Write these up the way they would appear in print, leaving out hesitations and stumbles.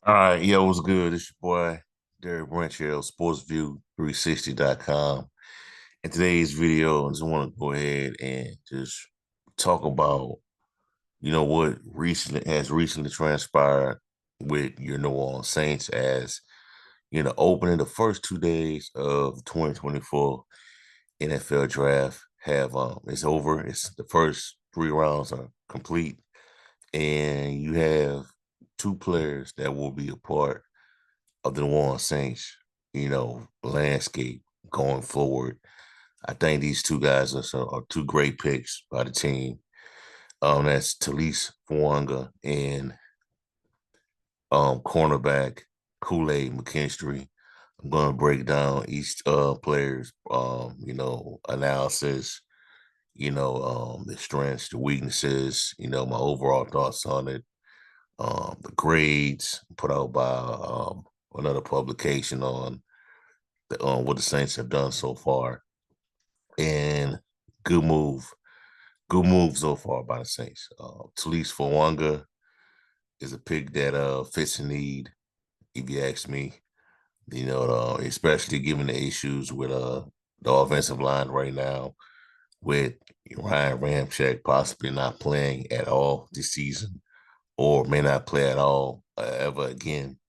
All right, yo, what's good? It's your boy, Derek Branchell, SportsView360.com. In today's video, I just want to go ahead and just talk about, what recently transpired with your New Orleans Saints as, opening the first 2 days of the 2024 NFL draft have it's over. It's the first three rounds are complete, and you have two players that will be a part of the New Orleans Saints, landscape going forward. I think these two guys are two great picks by the team. That's Talise Fuanga and cornerback Kool-Aid McKinstry. I'm going to break down each player's analysis, the strengths, the weaknesses, my overall thoughts on it, the grades put out by another publication on what the Saints have done so far. And good move. Good move so far by the Saints. Talise Fuanga is a pick that fits a need, if you ask me. Especially given the issues with the offensive line right now, with Ryan Ramczyk possibly not playing at all this season, or may not play at all ever again.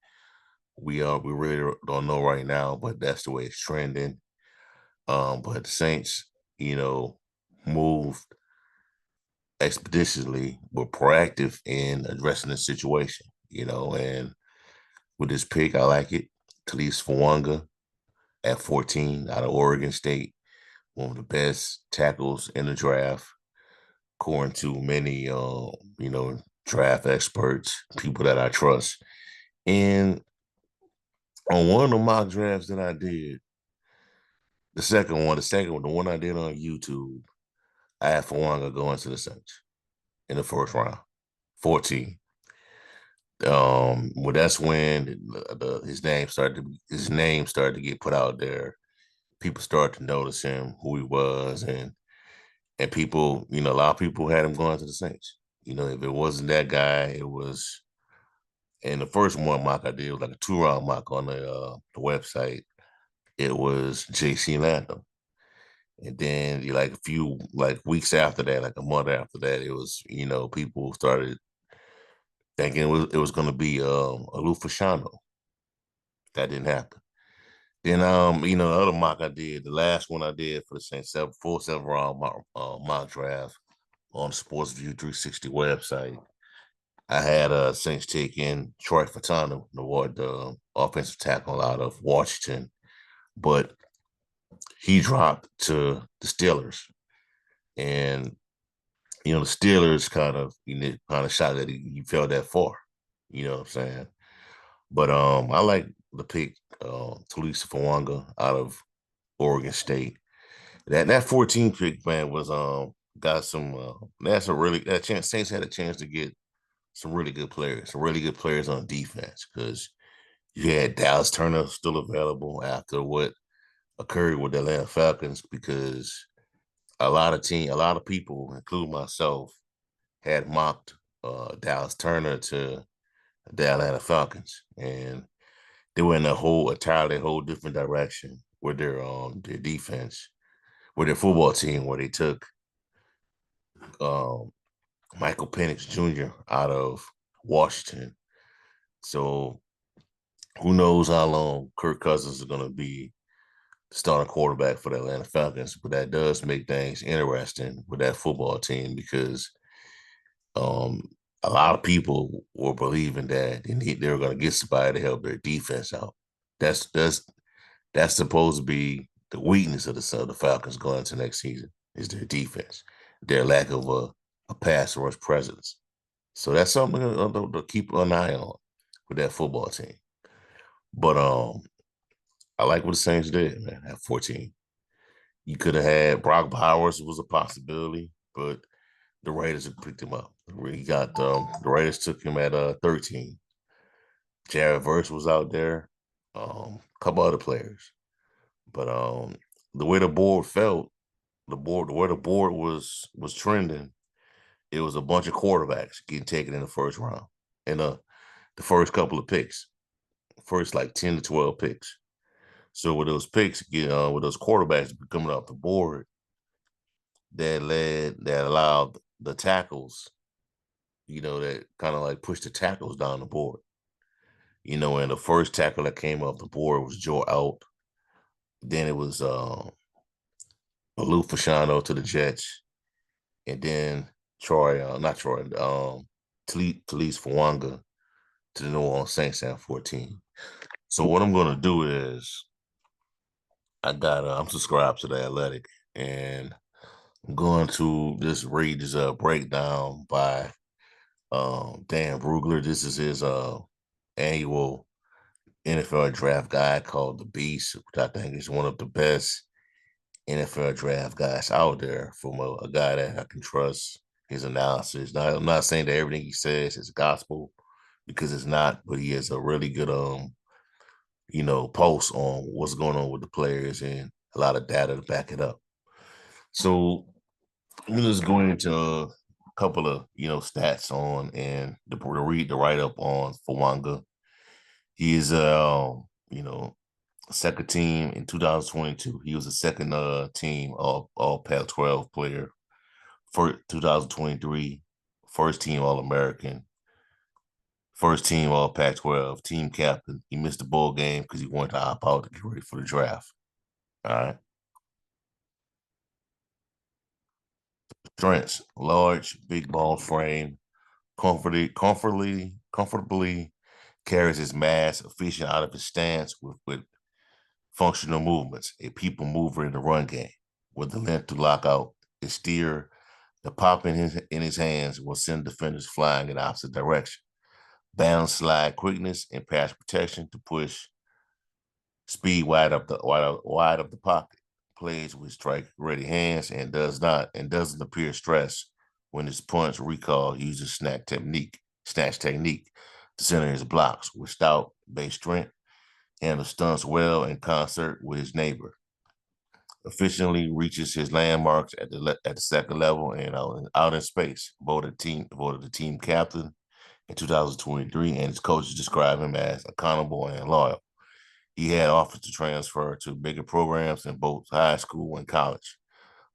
We really don't know right now, but that's the way it's trending. But the Saints, you know, moved expeditiously, were proactive in addressing the situation, and with this pick, I like it. Talise Fuanga at 14 out of Oregon State, one of the best tackles in the draft, according to many, draft experts, people that I trust. And on one of the mock drafts that I did, the one I did on YouTube, I had Fuanga going to the Saints in the first round, 14. Well, that's when his name started to get put out there. People started to notice him, who he was, and people, a lot of people had him going to the Saints. If it wasn't that guy, it was. And the first one mock I did was like a 2 round mock on the website. It was J.C. Latham. And then like a few like weeks after that, like a month after that, it was, people started thinking it was gonna be Alou Fashano. That didn't happen. Then the other mock I did, the last one I did for the Saints full 7 round mock draft on the SportsView 360 website. I had Saints taking Troy Fatano, the offensive tackle out of Washington, but he dropped to the Steelers. And the Steelers kind of shot that he fell that far. You know what I'm saying? But I like the pick, Talisa Fawanga out of Oregon State. That 14 pick, man, was got some that's a really that chance Saints had a chance to get some really good players on defense, because you had Dallas Turner still available after what occurred with the Atlanta Falcons, because a lot of people, including myself, had mocked Dallas Turner to the Atlanta Falcons, and they went in entirely whole different direction with their defense, with their football team, where they took um, Michael Penix Jr. out of Washington. So who knows how long Kirk Cousins is going to be starting quarterback for the Atlanta Falcons, but that does make things interesting with that football team, because um, a lot of people were believing that they were going to get somebody to help their defense out. That's that's that's supposed to be the weakness of the Falcons going into next season, is their defense, their lack of a pass rush presence. So that's something to keep an eye on with that football team. But I like what the Saints did, man, at 14. You could have had Brock Bowers was a possibility, but the Raiders picked him up. The Raiders took him at 13. Jared Verse was out there, a couple other players. But the way the board felt, the way the board was trending, it was a bunch of quarterbacks getting taken in the first round. And the the first couple of picks, first like 10 to 12 picks. So with those picks, with those quarterbacks coming off the board, that allowed the tackles, that kind of like pushed the tackles down the board. And the first tackle that came off the board was Joe Alt. Then it was Lou Fasciano to the Jets, and then not Troy, Talise Fawanga to the New Orleans Saints at 14. So what I'm gonna do is I'm subscribed to the Athletic, and I'm going to just read this breakdown by Dan Brugler. This is his annual NFL draft guide called The Beast, which I think is one of the best NFL draft guys out there from a guy that I can trust his analysis. Now, I'm not saying that everything he says is gospel because it's not, but he has a really good post on what's going on with the players and a lot of data to back it up. So I'm just going into a couple of stats on and to read the write up on Fawanga. He is second team in 2022. He was a second team all Pac-12 player for 2023. First team All American. First team All Pac-12. Team captain. He missed the bowl game because he wanted to opt out to get ready for the draft. All right. Strengths: large, big ball frame, comfortably carries his mass, efficient out of his stance with functional movements, a people mover in the run game, with the length to lock out, his steer, the pop in his hands will send defenders flying in the opposite direction. Bounce, slide, quickness, and pass protection to push speed wide up the pocket. Plays with strike ready hands and doesn't appear stressed when his punch recall uses snatch technique to center his blocks with stout base strength, handles stunts well in concert with his neighbor. Efficiently reaches his landmarks at the second level and out in space. Voted the team captain in 2023, and his coaches describe him as accountable and loyal. He had offers to transfer to bigger programs in both high school and college,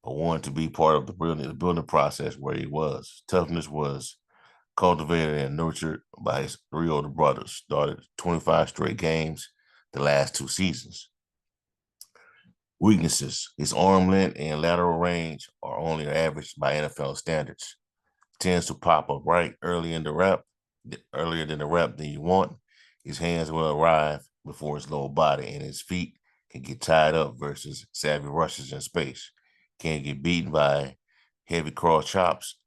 but wanted to be part of the building process where he was. Toughness was cultivated and nurtured by his three older brothers. Started 25 straight games the last two seasons. Weaknesses: his arm length and lateral range are only average by NFL standards. Tends to pop up right earlier than the rep than you want. His hands will arrive before his lower body, and his feet can get tied up versus savvy rushes in space. Can get beaten by heavy cross chops,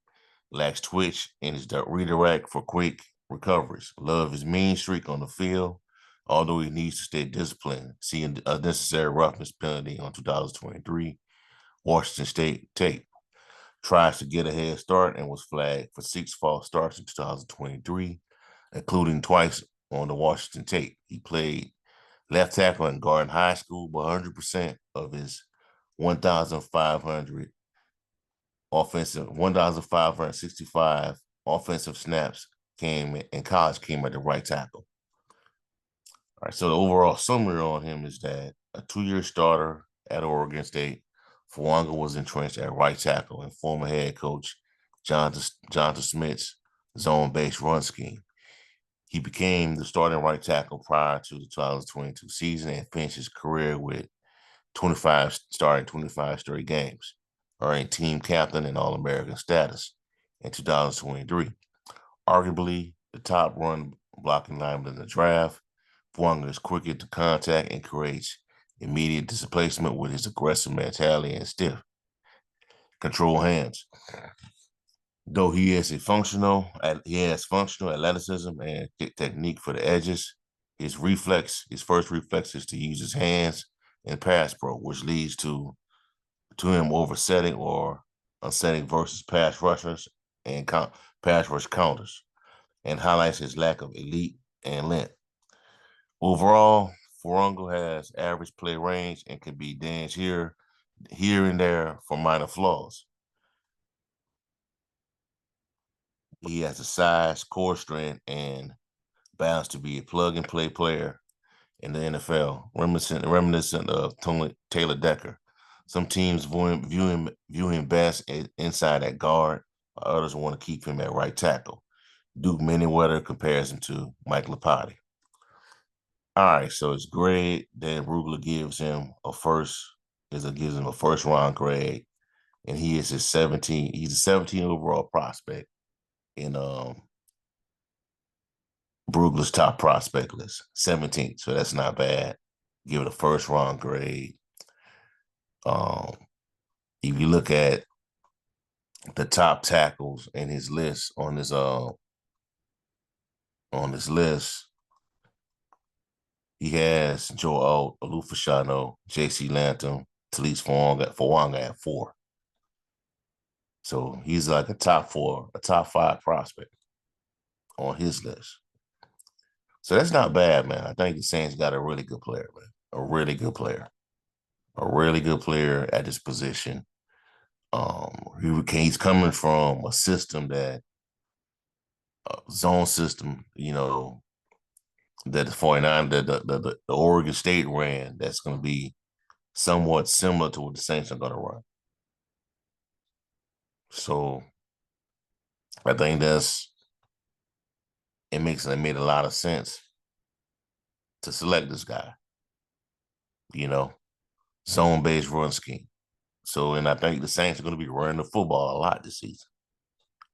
lacks twitch, and his redirect for quick recoveries. Love his mean streak on the field, although he needs to stay disciplined. See a necessary roughness penalty on 2023 Washington State tape. Tries to get a head start and was flagged for 6 false starts in 2023, including twice on the Washington tape. He played left tackle in Garden High School, but 100% of his 1,565 offensive snaps came in college came at the right tackle. All right, so the overall summary on him is that a 2-year starter at Oregon State, Fawanga was entrenched at right tackle and former head coach Jonathan Smith's zone-based run scheme. He became the starting right tackle prior to the 2022 season and finished his career with 25 straight games, earning team captain and All-American status in 2023. Arguably the top run blocking lineman in the draft, Fawanga is quick to contact and creates immediate displacement with his aggressive mentality and stiff, control hands. Though he has functional athleticism and technique for the edges, his first reflex is to use his hands in pass pro, which leads to him oversetting or unsetting versus pass rushers and pass rush counters, and highlights his lack of elite and length. Overall, Fawanga has average play range and can be dinged here and there for minor flaws. He has the size, core strength, and bound to be a plug-and-play player in the NFL, reminiscent of Tony Taylor Decker. Some teams view him best inside at guard, while others want to keep him at right tackle. Duke Manyweather compares him to Mike Lipati. All right, so it's grade. Dan Brugler gives him a first round grade, and he is his 17. He's a 17 overall prospect in Brugler's top prospect list, 17th. So that's not bad. Give it a first round grade. Um, if you look at the top tackles in his list on this list, he has Joe Alt, Olufashano, J.C. Lantham, Talise Fawanga at 4. So he's like a top 5 prospect on his list. So that's not bad, man. I think the Saints got a really good player, man. A really good player. A really good player at this position. He's coming from a system that zone system, that the 49, the Oregon State ran, that's going to be somewhat similar to what the Saints are going to run. So I think it made a lot of sense to select this guy, zone-based run scheme. So, and I think the Saints are going to be running the football a lot this season.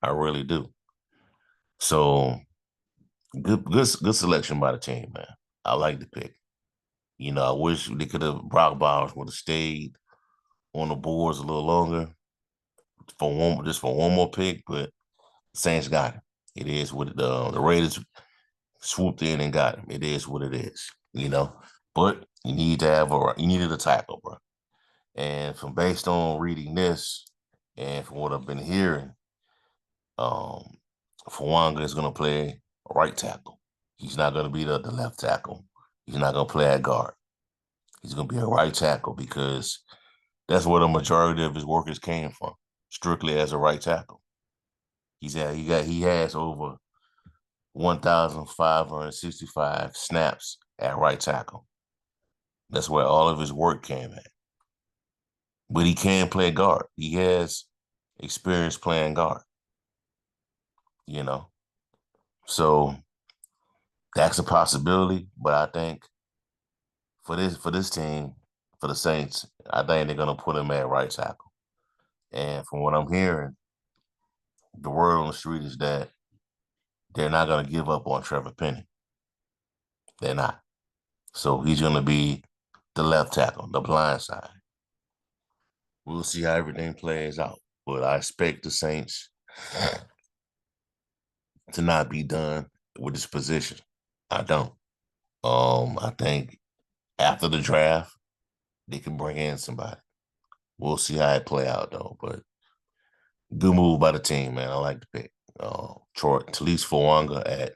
I really do. So good selection by the team, man. I like the pick. I wish they could have Brock Bowers would have stayed on the boards a little longer for one more pick, but Saints got him. It is what the Raiders swooped in and got him. It is what it is. But you needed a tackle, bro. And from based on reading this and from what I've been hearing, um, Fawanga is going to play right tackle. He's not going to be the left tackle. He's not going to play at guard. He's going to be a right tackle because that's where the majority of his workers came from, strictly as a right tackle. He has over 1,565 snaps at right tackle. That's where all of his work came at. But he can play guard. He has experience playing guard, you know. So that's a possibility. But I think for this team, for the Saints, I think they're gonna put him at right tackle. And from what I'm hearing, the word on the street is that they're not gonna give up on Trevor Penning. They're not. So he's gonna be the left tackle, the blind side. We'll see how everything plays out. But I expect the Saints to not be done with this position. I don't. I think after the draft, they can bring in somebody. We'll see how it play out though. But good move by the team, man. I like the pick. Talise Fawanga at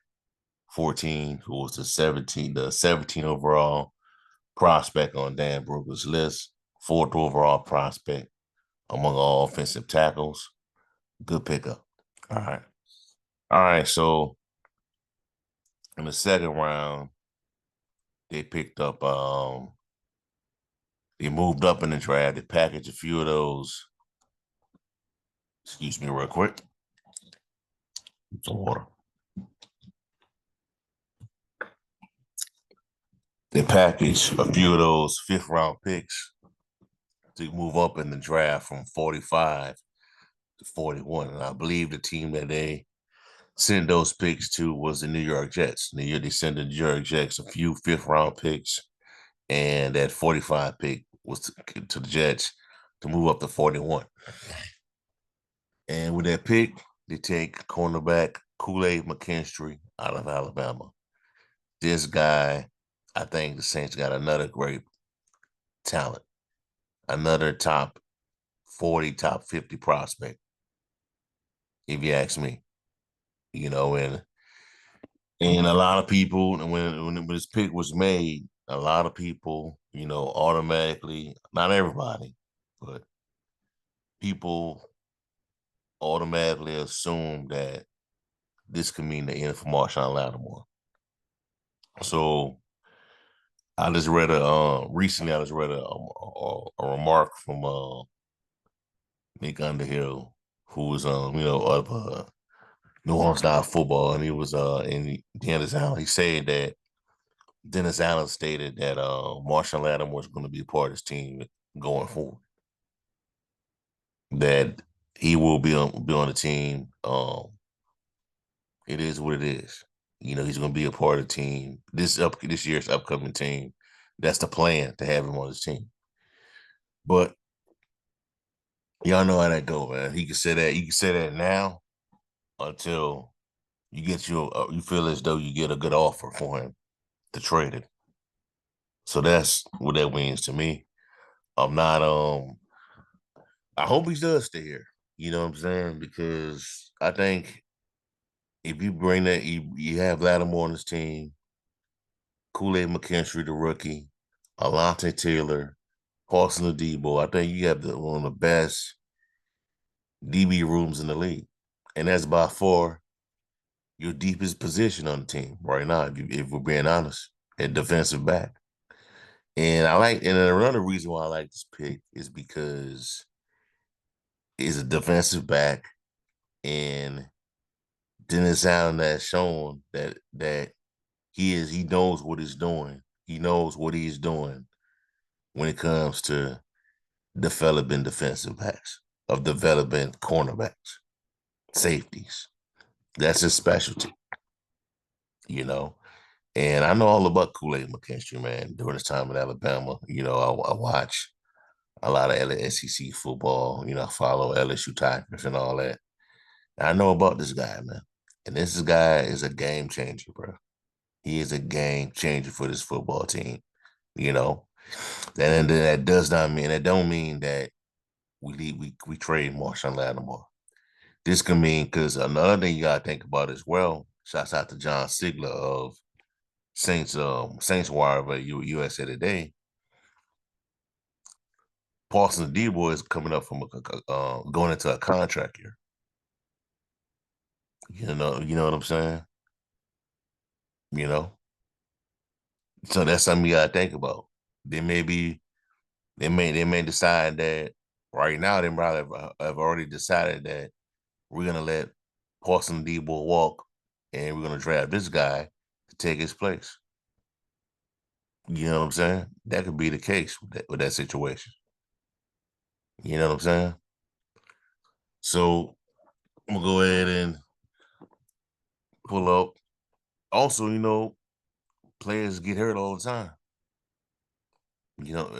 14, who was the 17 overall prospect on Dan Brugler's list, 4th overall prospect among all offensive tackles. Good pickup. All right. All right. So in the second round, they picked up they moved up in the draft. They packaged a few of those. Excuse me real quick. Some water. They packaged a few of those 5th round picks to move up in the draft from 45 to 41. And I believe the team that they sent those picks to was the New York Jets. They sent the New York Jets a few 5th round picks, and that 45 pick was to the Jets to move up to 41. And with that pick, they take cornerback Kool-Aid McKinstry out of Alabama. This guy, I think the Saints got another great talent, another top 40, top 50 prospect, if you ask me. And a lot of people, when this pick was made, a lot of people, automatically, not everybody, but people automatically assume that this could mean the end for Marshawn Lattimore. So I just read a recently. I just read a remark from Nick Underhill, who was of New Orleans style football, and he was in Dennis Allen. He said that Dennis Allen stated that Marshall Lattimore was going to be a part of his team going forward. That he will be on the team. It is what it is. He's going to be a part of the team this year's upcoming team. That's the plan, to have him on his team. But y'all know how that go, man. He can say that. You can say that now until you feel as though you get a good offer for him to trade it. So that's what that means to me. I'm not. I hope he does stay here. You know what I'm saying? Because I think if you bring that, you have Lattimore on his team, Kool-Aid McKinstry, the rookie, Alontae Taylor, Paulson Adebo. I think you have one of the best DB rooms in the league, and that's by far your deepest position on the team right now. If we're being honest, at defensive back, and another reason why I like this pick is because he's a defensive back, and Dennis Allen has shown that he knows what he's doing. He knows what he's doing when it comes to developing defensive backs, of developing cornerbacks, safeties. That's his specialty, you know. And I know all about Kool-Aid McKinstry, man. During his time in Alabama, I watch a lot of SEC football. I follow LSU Tigers and all that. And I know about this guy, man. And this guy is a game changer, bro. He is a game changer for this football team. You know, and that does not mean that don't mean that we trade Marshawn Lattimore. This can mean, because another thing you gotta think about as well. Shouts out to John Sigler of Saints Wire of USA Today. Paulson Adebo is coming up from going into a contract year. You know what I'm saying? You know, so that's something you gotta think about. They may be, they may decide that right now. They probably have already decided that we're gonna let Paulson Adebo walk, and we're gonna draft this guy to take his place. You know what I'm saying? That could be the case with that situation. You know what I'm saying? So I'm gonna go ahead and pull up. Also, players get hurt all the time.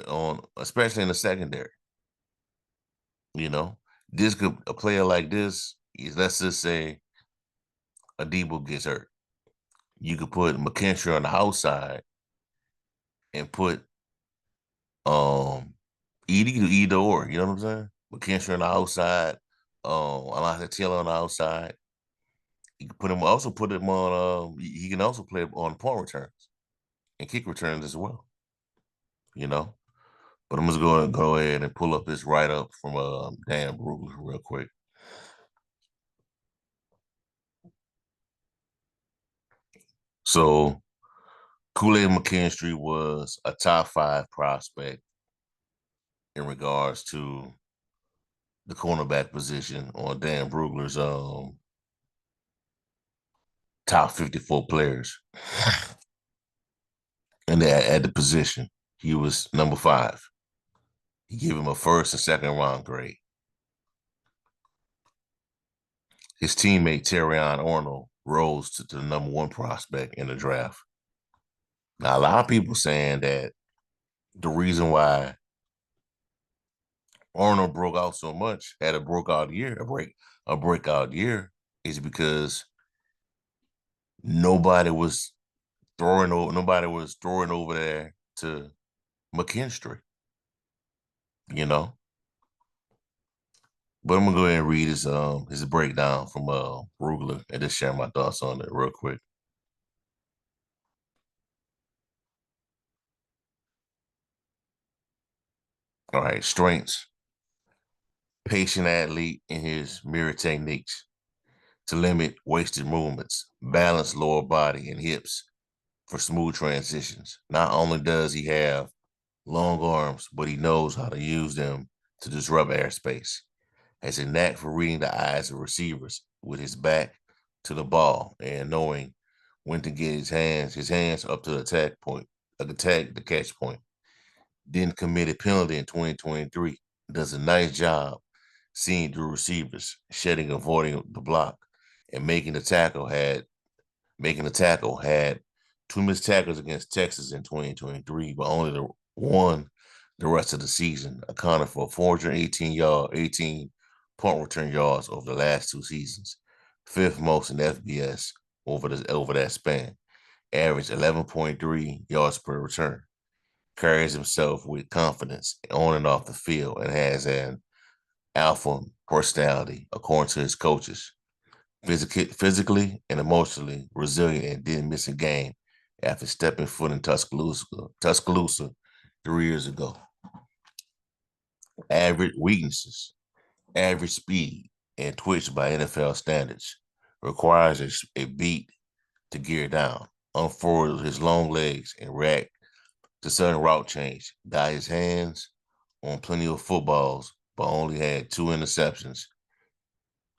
On especially in the secondary. You know, a player like this is, let's just say Adebo gets hurt. You could put McKinstry on the outside and put either or. You know what I'm saying? McKinstry on the outside, Alontae Taylor on the outside. You can put him on. He can also play on punt returns and kick returns as well. You know, but I'm just going to go ahead and pull up this write up from Dan Brugler real quick. So Kool-Aid McKinstry was a top 5 prospect in regards to the cornerback position on Dan Brugler's top 54 players. And at the position, he was number 5. He gave him a first and second round grade. His teammate Terrion Arnold rose to the number 1 prospect in the draft. Now, a lot of people saying that the reason why Arnold broke out so much, had a breakout year, is because nobody was throwing over there to McKinstry, you know. But I'm gonna go ahead and read his breakdown from Brugler and just share my thoughts on it real quick. All right, strengths: patient athlete in his mirror techniques to limit wasted movements, balance lower body and hips, for smooth transitions. Not only does he have long arms, but he knows how to use them to disrupt airspace. Has a knack for reading the eyes of receivers with his back to the ball and knowing when to get his hands up to the attack the catch point. Didn't commit a penalty in 2023. Does a nice job seeing through receivers, shedding, avoiding the block, and making the tackle. Had two missed tackles against Texas in 2023, but only the one the rest of the season, accounted for 18 punt return yards over the last two seasons, fifth most in FBS over that span. Averaged 11.3 yards per return. Carries himself with confidence on and off the field and has an alpha personality, according to his coaches. Physically and emotionally resilient and didn't miss a game after stepping foot in Tuscaloosa 3 years ago. Average weaknesses, average speed, and twitch by NFL standards. Requires a beat to gear down, unfurl his long legs, and react to sudden route change. Got his hands on plenty of footballs, but only had two interceptions.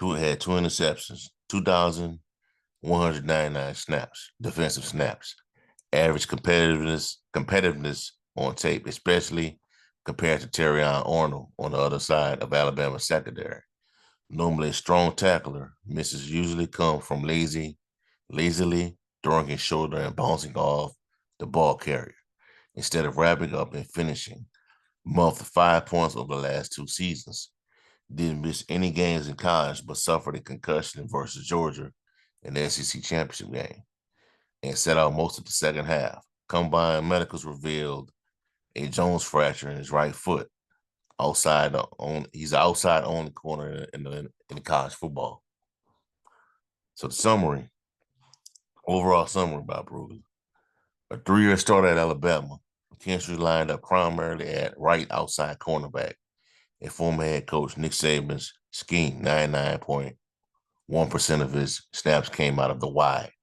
Had two interceptions, 2,199 snaps, defensive snaps. Average competitiveness on tape, especially compared to Terrion Arnold on the other side of Alabama's secondary. Normally a strong tackler, misses usually come from lazily throwing his shoulder and bouncing off the ball carrier instead of wrapping up and finishing. Muffed 5 points over the last two seasons. Didn't miss any games in college, but suffered a concussion versus Georgia in the SEC championship game and sat out most of the second half. Combine medicals revealed a Jones fracture in his right foot. He's outside only corner in college football. So overall summary about Brugler. A 3-year starter at Alabama, McKinstry lined up primarily at right outside cornerback. And former head coach Nick Saban's scheme, 99.1% of his snaps came out of the wide.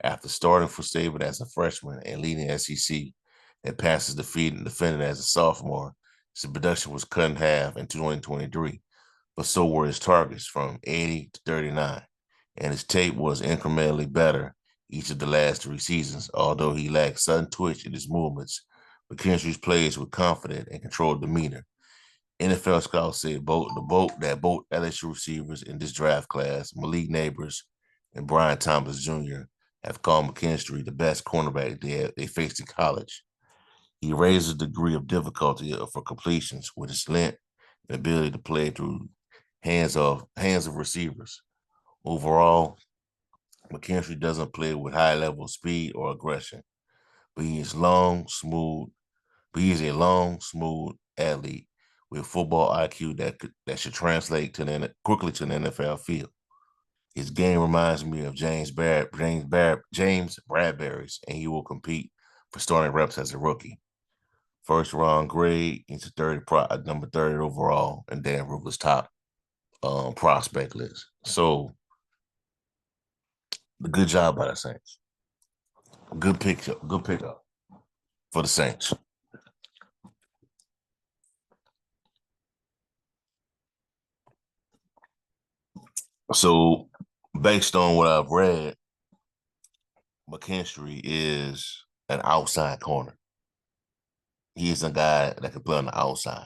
After starting for Saban as a freshman and leading SEC and passes defended as a sophomore, his production was cut in half in 2023, but so were his targets from 80 to 39, and his tape was incrementally better each of the last three seasons, although he lacked sudden twitch in his movements. McKinstry's plays with confident and controlled demeanor. NFL scouts said both LSU receivers in this draft class, Malik Nabers and Brian Thomas Jr., have called McKinstry the best cornerback they faced in college. He raised the degree of difficulty for completions with his length and ability to play through hands of receivers. Overall, McKinstry doesn't play with high level speed or aggression, but he is a long, smooth athlete with football IQ that should translate quickly to the NFL field. His game reminds me of James Bradbury's, and he will compete for starting reps as a rookie. First round grade, he's number 30 overall, and Dan Brugler's top prospect list. So, the good job by the Saints. Good pickup for the Saints. So, based on what I've read, McKinstry is an outside corner. He's a guy that can play on the outside.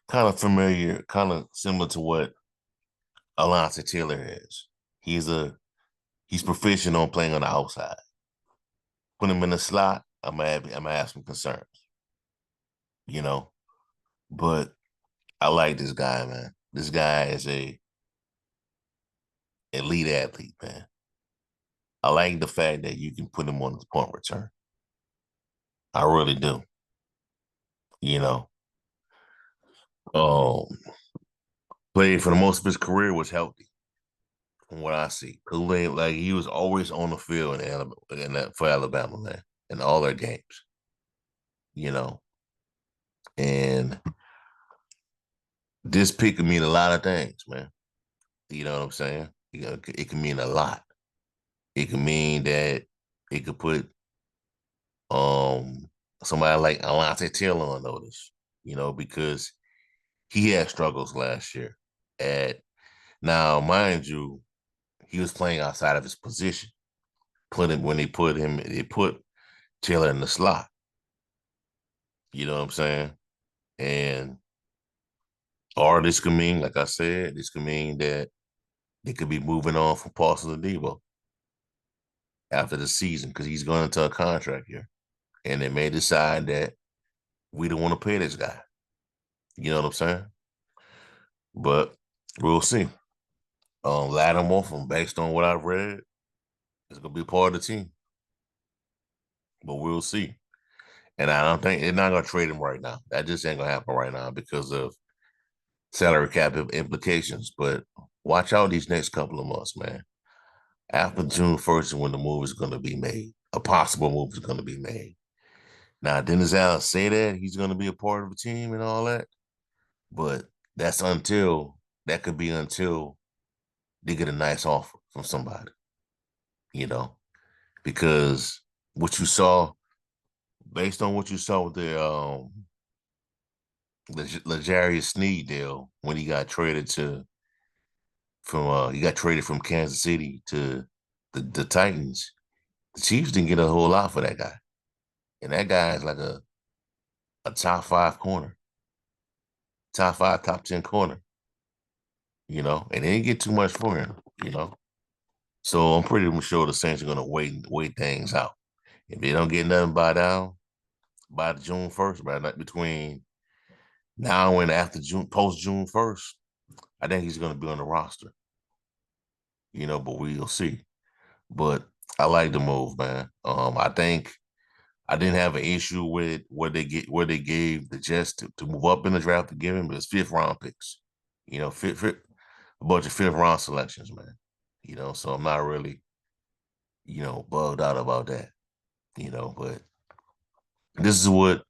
Kind of familiar, kind of similar to what Alontae Taylor is. He's proficient on playing on the outside. Put him in the slot, I'm gonna have some concerns, you know. But I like this guy, man. This guy is a elite athlete, man. I like the fact that you can put him on the punt return. I really do. You know, um, played for the most of his career was healthy, from what I see. Like he was always on the field for Alabama, man, in all their games. You know, and this pick can mean a lot of things, man. You know what I'm saying? It can mean a lot. It can mean that it could put um somebody like Alontae Taylor on notice, because he had struggles last year. At Now, mind you, he was playing outside of his position. They put Taylor in the slot. You know what I'm saying? And or this could mean, like I said, this could mean that they could be moving on from Paulson Adebo after the season because he's going into a contract here. And they may decide that we don't want to pay this guy. You know what I'm saying? But we'll see. Lattimore, from based on what I've read, is gonna be part of the team. But we'll see. And I don't think they're not gonna trade him right now. That just ain't gonna happen right now because of salary cap implications. But watch out these next couple of months, man. After June 1st is when the move is gonna be made. A possible move is gonna be made. Now, Dennis Allen say that he's gonna be a part of the team and all that, but that's until that could be until they get a nice offer from somebody, you know, because what you saw, based on what you saw with the L'Jarius Sneed deal when he got traded from Kansas City to the Titans. The Chiefs didn't get a whole lot for that guy, and that guy is like a top five corner, top five, top 10 corner, and they didn't get too much for him, you know. So I'm pretty sure the Saints are gonna wait things out. If they don't get nothing by June 1st, between now and after post June 1st, I think he's gonna be on the roster, but we'll see. But I like the move, man. I think I didn't have an issue with where they gave the Jets to move up in the draft to give him his fifth round picks. A bunch of fifth round selections, man. So I'm not really, bugged out about that. But this is what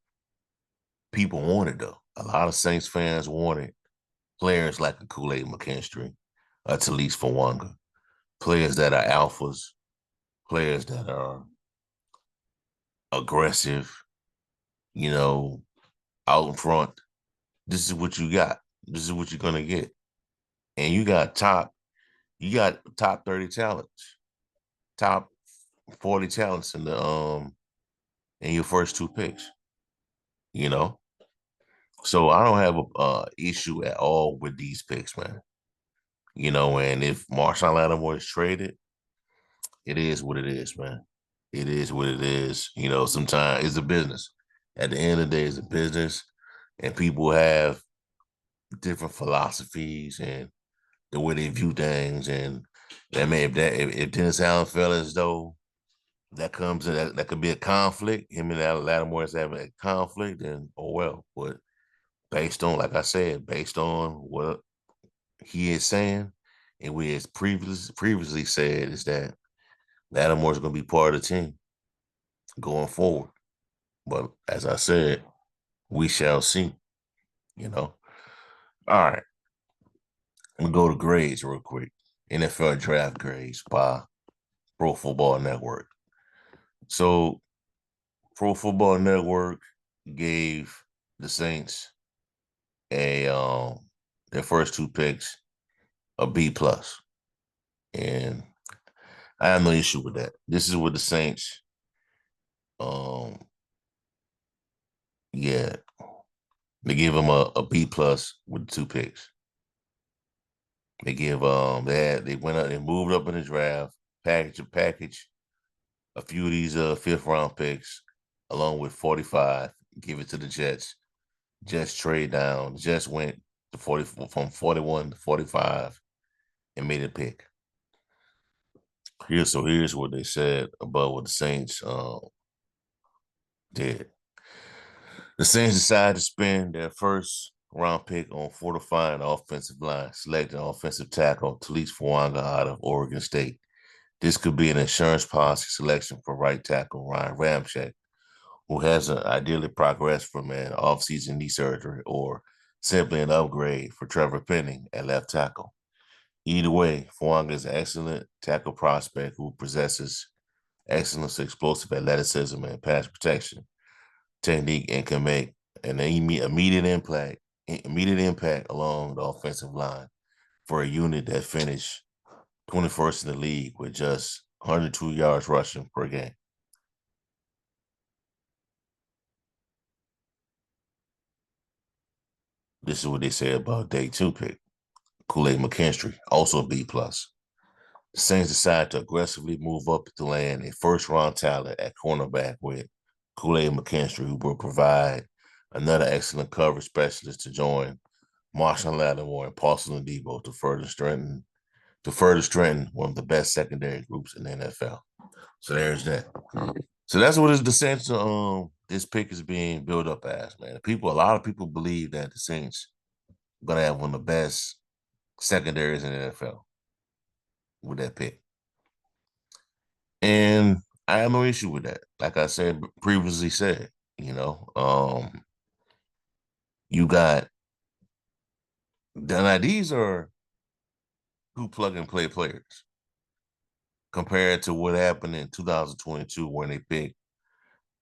people wanted though. A lot of Saints fans wanted players like a Kool-Aid McKinstry, a Talise Fawanga, players that are alphas, players that are aggressive, you know, out in front. This is what you got. This is what you're gonna get. And you got top 30 talents, top 40 talents in your first two picks, you know. So I don't have a issue at all with these picks, man. And if Marshawn Lattimore is traded, it is what it is, man. It is what it is. Sometimes it's a business. At the end of the day, it's a business, and people have different philosophies and the way they view things. And if Dennis Allen felt as though that could be a conflict, him and Lattimore is having a conflict, then oh well. But based on, like I said, based on what he is saying, and we has previously said, is that Lattimore is going to be part of the team going forward. But as I said, we shall see. You know. All right, I'm gonna go to grades real quick. NFL draft grades by Pro Football Network. So, Pro Football Network gave the Saints a their first two picks a B plus, and I have no issue with that. This is what the Saints, um, yeah, they give them a B plus with the two picks. They give they went up and moved up in the draft, package a few of these fifth round picks along with 45, give it to the Jets. Jets trade down. The Jets went to 40 from 41 to 45 and made a pick. Here's what they said about what the Saints did. The Saints decided to spend their first round pick on fortifying the offensive line, selecting offensive tackle Talise Fawanga out of Oregon State. This could be an insurance policy selection for right tackle Ryan Ramczyk, who hasn't ideally progressed from an offseason knee surgery, or simply an upgrade for Trevor Penning at left tackle. Either way, Fawanga is an excellent tackle prospect who possesses excellence, explosive athleticism, and pass protection technique, and can make an immediate impact along the offensive line for a unit that finished 21st in the league with just 102 yards rushing per game. This is what they say about day 2 pick. Kool-Aid McKinstry, also B plus. The Saints decided to aggressively move up to land a first-round talent at cornerback with Kool-Aid McKinstry, who will provide another excellent coverage specialist to join Marshawn Lattimore and Paulson Adebo to further strengthen one of the best secondary groups in the NFL. So there's that. So that's what the Saints. This pick is being built up as, man. A lot of people believe that the Saints are gonna have one of the best secondaries in the NFL with that pick, and I have no issue with that. Like I said previously, you got now these are two plug and play players compared to what happened in 2022 when they picked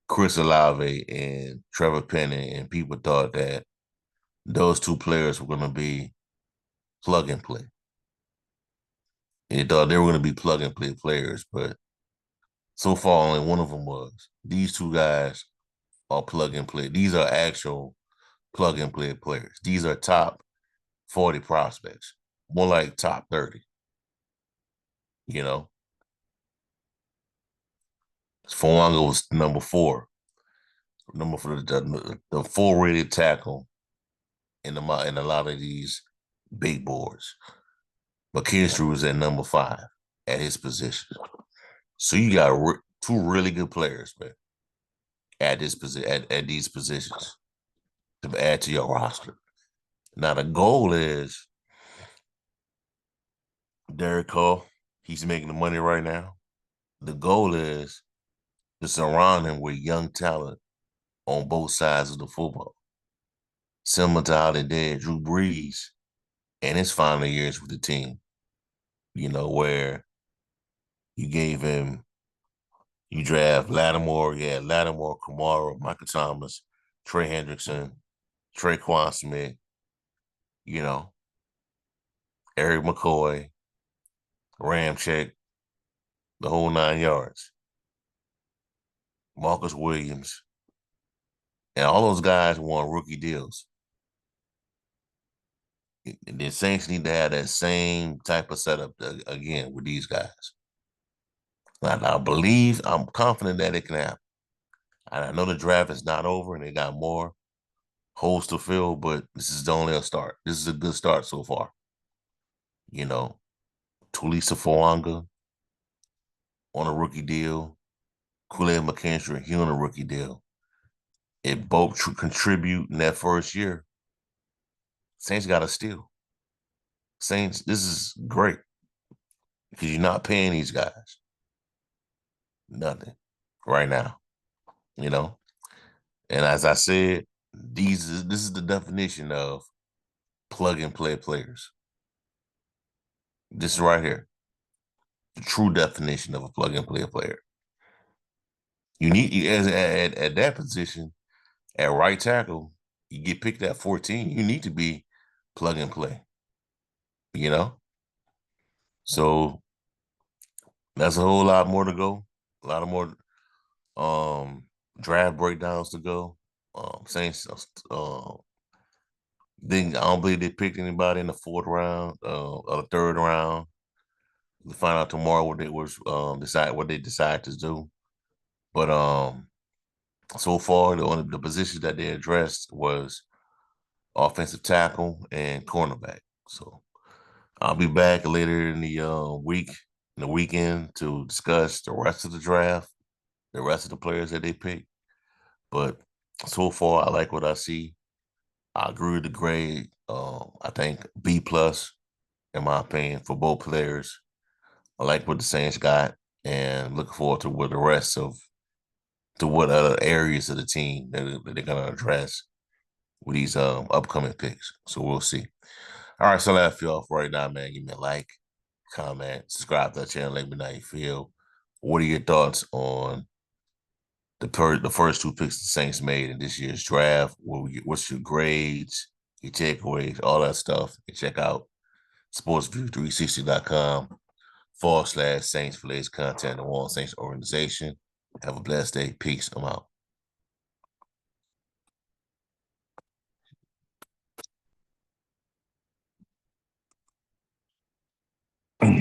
Chris Olave and Trevor Penning, and people thought that those two players were going to be plug and play. And they thought they were going to be plug and play players, but so far only one of them was. These two guys are plug and play. These are actual plug and play players. These are top 40 prospects, more like top 30. You know, Fuanga was number 4, number for the full rated tackle in a lot of these big boards. McKinstry was at number 5 at his position. So you got two really good players, man, at these positions to add to your roster. Now the goal is Derek Carr. He's making the money right now. The goal is to surround him with young talent on both sides of the football, similar to how they did Drew Brees in his final years with the team. You know, where you draft Lattimore, Kamara, Michael Thomas, Trey Hendrickson, Traquan Smith, you know, Eric McCoy, Ramczyk, the whole 9 yards. Marcus Williams, and all those guys won rookie deals. The Saints need to have that same type of setup again with these guys. I'm confident that it can happen. And I know the draft is not over and they got more holes to fill, but this is only a start. This is a good start so far. You know, Tulisa Fuanga on a rookie deal, Kool-Aid McKinstry, he on a rookie deal. It both contribute in that first year. Saints got to steal. Saints, this is great because you're not paying these guys nothing right now, you know. And as I said, this is the definition of plug and play players. This is right here, the true definition of a plug and play player. You need at that position at right tackle, you get picked at 14. You need to be plug and play, you know. So that's a whole lot more to go. A lot of more draft breakdowns to go. Saints I don't believe they picked anybody in the 4th round or the 3rd round. We'll find out tomorrow what they decide to do. But so far the positions that they addressed was offensive tackle and cornerback. So I'll be back later in the weekend to discuss the rest of the draft, the rest of the players that they picked. But so far, I like what I see. I agree with the grade. I think B plus, in my opinion, for both players. I like what the Saints got, and looking forward to what other areas of the team that they're gonna address with these upcoming picks. So we'll see. All right, so that's you off right now, man. Give me a like, comment, subscribe to the channel. Let me know how you feel. what are your thoughts on the first two picks the Saints made in this year's draft? What's your grades, your takeaways, all that stuff? And check out sportsview360.com/Saints for latest content on the Saints organization. Have a blessed day. Peace. I'm out.